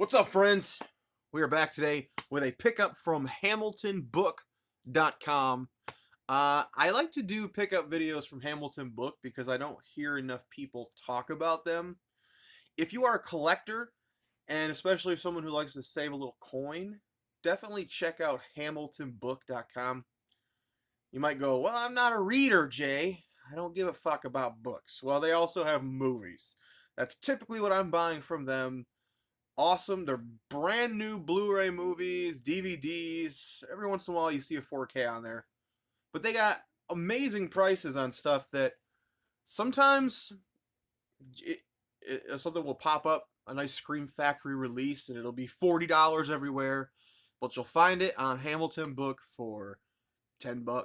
What's up, friends? We are back today with a pickup from HamiltonBook.com. I like to do pickup videos from Hamilton Book because I don't hear enough people talk about them. If you are a collector, and especially someone who likes to save a little coin, definitely check out HamiltonBook.com. You might go, well, I'm not a reader, Jay. I don't give a fuck about books. Well, they also have movies. That's typically what I'm buying from them. Awesome. They're brand new Blu-ray movies, DVDs. Every once in a while you see a 4K on there. But they got amazing prices on stuff that sometimes something will pop up, a nice Scream Factory release, and it'll be $40 everywhere. But you'll find it on Hamilton Book for $10.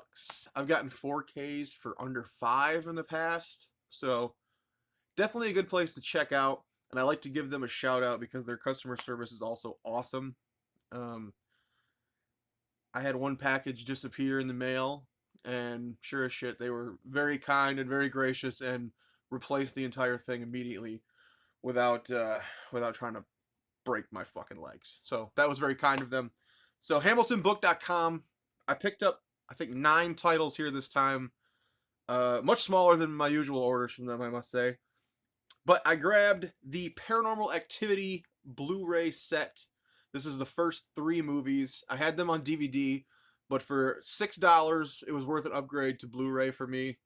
I've gotten 4Ks for under 5 in the past. So definitely a good place to check out. And I like to give them a shout out because their customer service is also awesome. I had one package disappear in the mail, and sure as shit, they were very kind and very gracious and replaced the entire thing immediately without trying to break my fucking legs. So that was very kind of them. So HamiltonBook.com. I picked up, I think, 9 titles here this time. Much smaller than my usual orders from them, I must say. But I grabbed the Paranormal Activity Blu-ray set. This is the first 3 movies. I had them on DVD, but for $6, it was worth an upgrade to Blu-ray for me.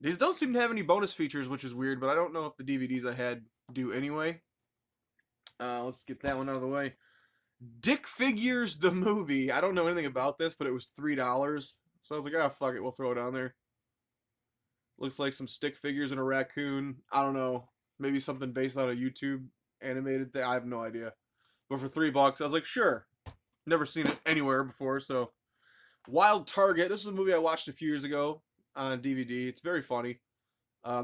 These don't seem to have any bonus features, which is weird, but I don't know if the DVDs I had do anyway. Let's get that one out of the way. Dick Figures the movie. I don't know anything about this, but it was $3. So I was like, oh, fuck it, we'll throw it on there. Looks like some stick figures and a raccoon. I don't know. Maybe something based on a YouTube animated thing. I have no idea. But for $3, I was like, sure. Never seen it anywhere before, so. Wild Target. This is a movie I watched a few years ago on DVD. It's very funny.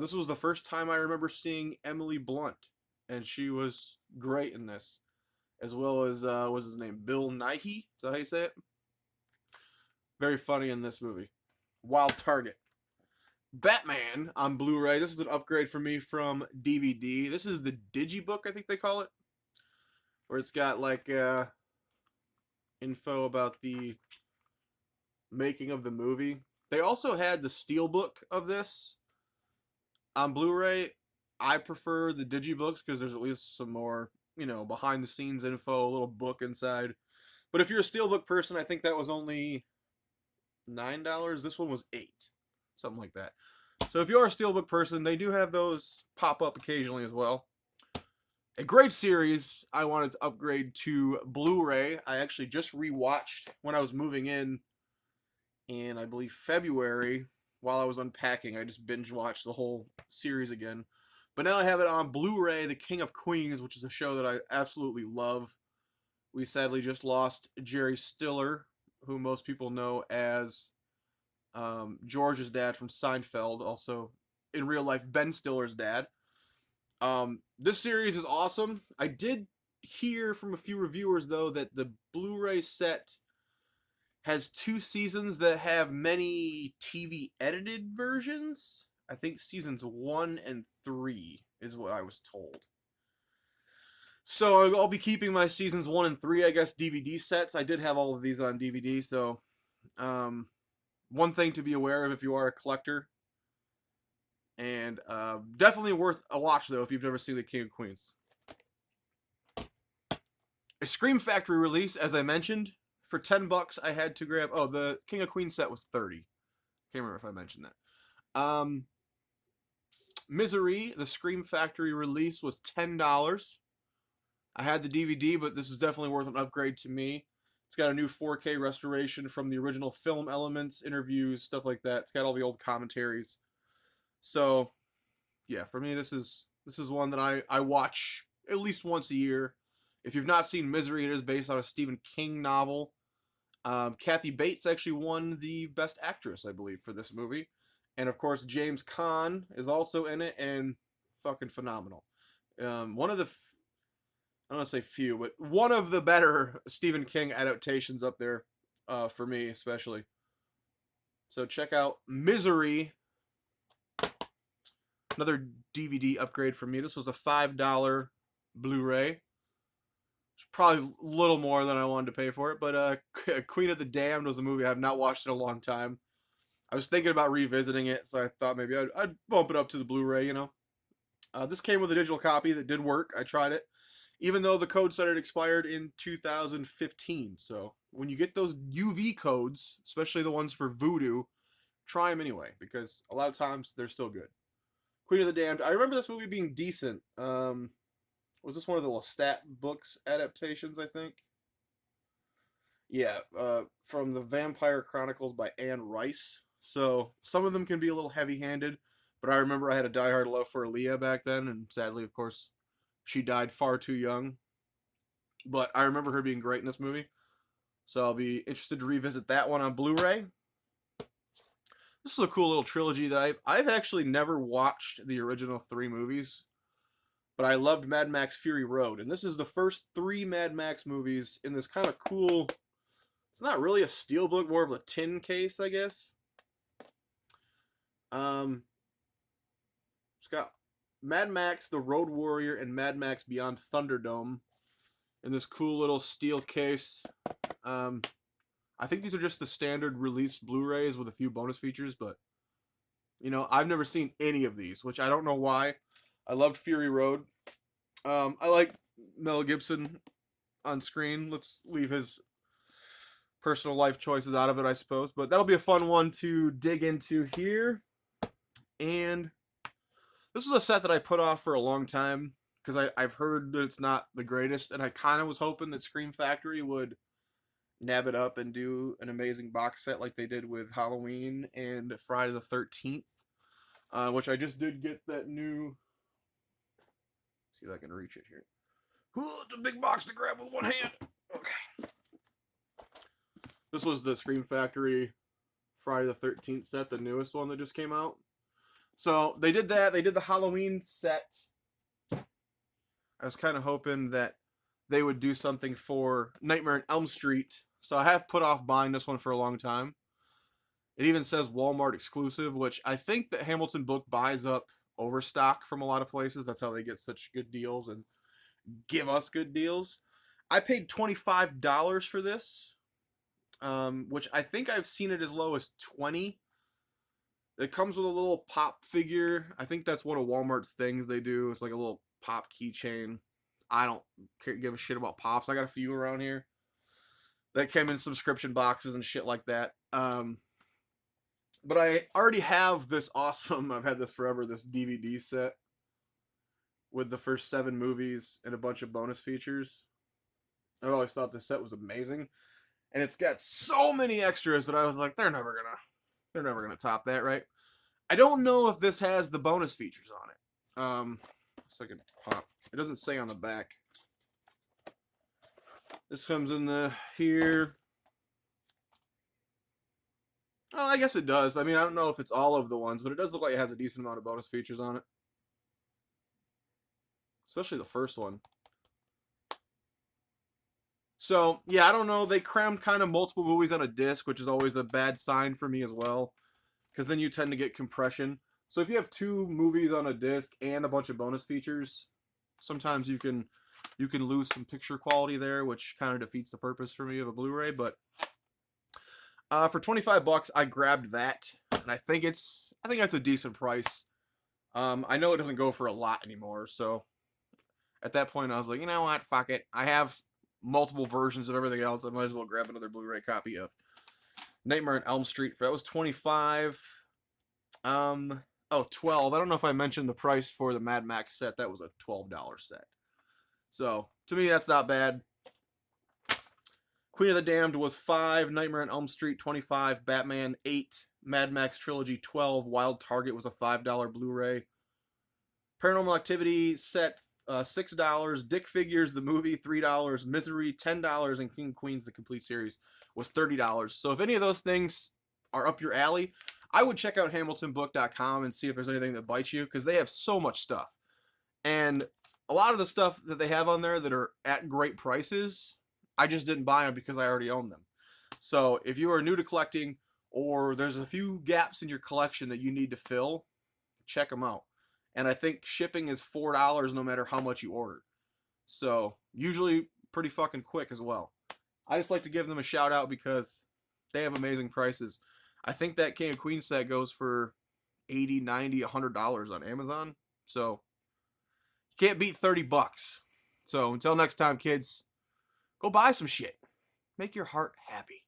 This was the first time I remember seeing Emily Blunt, and she was great in this. As well as, what's his name? Bill Nighy? Is that how you say it? Very funny in this movie. Wild Target. Batman on Blu-ray. This is an upgrade for me from DVD. This is the Digibook, I think they call it, where it's got like info about the making of the movie. They also had the Steelbook of this on Blu-ray. I prefer the Digibooks because there's at least some more, behind the scenes info, a little book inside. But if you're a Steelbook person, I think that was only $9. This one was $8. Something like that. So if you're a Steelbook person, they do have those pop up occasionally as well. A great series I wanted to upgrade to Blu-ray. I actually just rewatched when I was moving in I believe February, while I was unpacking. I just binge watched the whole series again. But now I have it on Blu-ray, The King of Queens, which is a show that I absolutely love. We sadly just lost Jerry Stiller, who most people know as George's dad from Seinfeld, also in real life Ben Stiller's dad. This series is awesome. I did hear from a few reviewers though that the Blu-ray set has 2 seasons that have many TV edited versions. I think seasons 1 and 3 is what I was told. So I'll be keeping my seasons 1 and 3, I guess, DVD sets. I did have all of these on DVD, so one thing to be aware of if you are a collector. And definitely worth a watch, though, if you've never seen The King of Queens. A Scream Factory release, as I mentioned. For $10, I had to grab... Oh, the King of Queens set was $30. Can't remember if I mentioned that. Misery, the Scream Factory release, was $10. I had the DVD, but this is definitely worth an upgrade to me. It's got a new 4K restoration from the original film elements, interviews, stuff like that. It's got all the old commentaries. So, yeah, for me, this is one that I watch at least once a year. If you've not seen Misery, it is based on a Stephen King novel. Kathy Bates actually won the Best Actress, I believe, for this movie. And, of course, James Caan is also in it, and fucking phenomenal. One of the... I don't want to say few, but one of the better Stephen King adaptations up there, for me especially. So check out Misery. Another DVD upgrade for me. This was a $5 Blu-ray. Probably a little more than I wanted to pay for it, but Queen of the Damned was a movie I have not watched in a long time. I was thinking about revisiting it, so I thought maybe I'd bump it up to the Blu-ray, you know. This came with a digital copy that did work. I tried it, even though the code said it expired in 2015. So when you get those UV codes, especially the ones for Voodoo, try them anyway, because a lot of times they're still good. Queen of the Damned. I remember this movie being decent. Was this one of the Lestat books adaptations, I think? Yeah, from the Vampire Chronicles by Anne Rice. So some of them can be a little heavy-handed, but I remember I had a diehard love for Aaliyah back then, and sadly, of course, she died far too young. But I remember her being great in this movie, so I'll be interested to revisit that one on Blu-ray. This is a cool little trilogy that I've actually never watched the original three movies, but I loved Mad Max Fury Road, and this is the first three Mad Max movies in this kind of cool. It's not really a steelbook, more of a tin case, I guess. It's got Mad Max, The Road Warrior, and Mad Max Beyond Thunderdome in this cool little steel case. I think these are just the standard release Blu-rays with a few bonus features, but you know, I've never seen any of these, which I don't know why. I loved Fury Road. I like Mel Gibson on screen. Let's leave his personal life choices out of it, I suppose, but that'll be a fun one to dig into here. And this is a set that I put off for a long time because I've heard that it's not the greatest, and I kind of was hoping that Scream Factory would nab it up and do an amazing box set like they did with Halloween and Friday the 13th, which I just did get that new. See if I can reach it here. Ooh, it's a big box to grab with one hand. Okay. This was the Scream Factory Friday the 13th set, the newest one that just came out. So they did that. They did the Halloween set. I was kind of hoping that they would do something for Nightmare on Elm Street. So I have put off buying this one for a long time. It even says Walmart exclusive, which I think that Hamilton Book buys up overstock from a lot of places. That's how they get such good deals and give us good deals. I paid $25 for this, which I think I've seen it as low as $20. It comes with a little pop figure. I think that's one of Walmart's things they do. It's like a little pop keychain. I don't give a shit about pops. I got a few around here that came in subscription boxes and shit like that. But I already have this awesome, I've had this forever, this DVD set with the first 7 movies and a bunch of bonus features. I always thought this set was amazing. And it's got so many extras that I was like, they're never gonna top that, right? I don't know if this has the bonus features on it. Second pop. It doesn't say on the back. This comes in the here. Oh, I guess it does. I mean, I don't know if it's all of the ones, but it does look like it has a decent amount of bonus features on it. Especially the first one. So, yeah, I don't know. They crammed kind of multiple movies on a disc, which is always a bad sign for me as well. Because then you tend to get compression. So if you have 2 movies on a disc and a bunch of bonus features, sometimes you can lose some picture quality there, which kind of defeats the purpose for me of a Blu-ray. But for $25, I grabbed that, and I think that's a decent price. I know it doesn't go for a lot anymore, so at that point I was like, you know what, fuck it. I have multiple versions of everything else. I might as well grab another Blu-ray copy of Nightmare on Elm Street. That was $25. 12. I don't know if I mentioned the price for the Mad Max set. That was a $12 set. So, to me, that's not bad. Queen of the Damned was $5. Nightmare on Elm Street, $25. Batman, $8. Mad Max Trilogy, $12. Wild Target was a $5 Blu-ray. Paranormal Activity set, $6. Dick Figures, the movie, $3. Misery, $10. And King of Queens, the complete series, was $30. So if any of those things are up your alley, I would check out HamiltonBook.com and see if there's anything that bites you, because they have so much stuff. And a lot of the stuff that they have on there that are at great prices, I just didn't buy them because I already own them. So if you are new to collecting, or there's a few gaps in your collection that you need to fill, check them out. And I think shipping is $4 no matter how much you order. So usually pretty fucking quick as well. I just like to give them a shout out because they have amazing prices. I think that King of Queens set goes for 80, 90, $100 on Amazon. So you can't beat 30 bucks. So until next time, kids, go buy some shit. Make your heart happy.